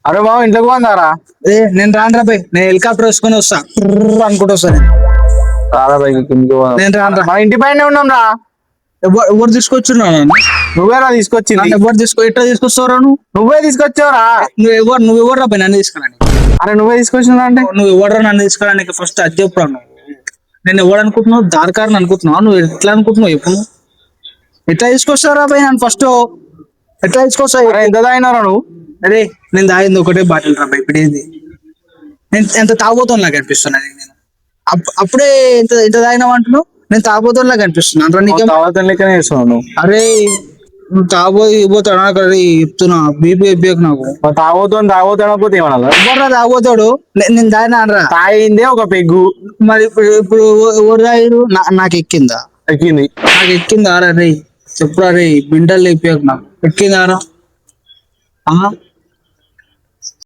అరే బాబు ఇంట్లోకి పోందారా? నేను రాను రా బై, నేను హెలికాప్టర్ వేసుకొని వస్తా అనుకుంటూ వస్తా నేను. రారా బైక్ కిందకి పోదాం. నేను రాను రా. మన ఇంటి పైన ఉన్నాం రా. ఎవరు తీసుకొచ్చున్నా నన్ను? నువ్వేరా తీసుకొచ్చింది? నన్ను ఎవరు ఎట్లా తీసుకొస్తావురా నువ్వు? నువ్వే తీసుకొచ్చావురా. నువ్వు ఎవరు రా బై నన్ను తీసుకురాని? అరే నువ్వే తీసుకొచ్చినా అంటే నువ్వు ఎవడరా నన్ను తీసుకురానికి? ఫస్ట్ అది చెప్పురా నువ్వు. నేను ఎవడు అనుకుంటున్నావు? దారికారని అనుకుంటున్నావు? నువ్వు ఎట్లా అనుకుంటున్నావు ఎప్పుడు? ఎట్లా తీసుకొస్తావురా బై నన్ను ఫస్ట్? ఎట్లా తీసుకొస్తావు? అరే ఎంత తాగినారా నువ్వు? అరే నేను తాగింది ఒకటే బాటిల్ రా బై, ఇప్పుడు ఏంది? నేను ఎంత తాగుబోతాను నాకు అనిపిస్తున్నది. నేను అప్పుడే ఎంత ఎంత తాగినావు అంటున్నావు? నేను తాగుబోతాను నాకు అనిపిస్తున్నాను రా నీకేం? తాగుతాను లెక్కనే చేస్తున్నావు నువ్వు. అరే నువ్వు తాగబోతాడు నాకు అది చెప్తున్నా, బీపీ ఎప్పియకు నాకు. తాగుతాడకపోతే ఏమన్నా? ఎవరు తాగబోతాడు? నేను తాగినా రా. తాగిందే ఒక పెగ్గు. మరి ఇప్పుడు ఎవరు తాగిరు? నాకు ఎక్కిందా? ఎక్కింది. నాకు ఎక్కిందా రా రే? చెప్పురా రే, బింటలు ఎప్పియకు నాకు. ఎక్కిందా రా?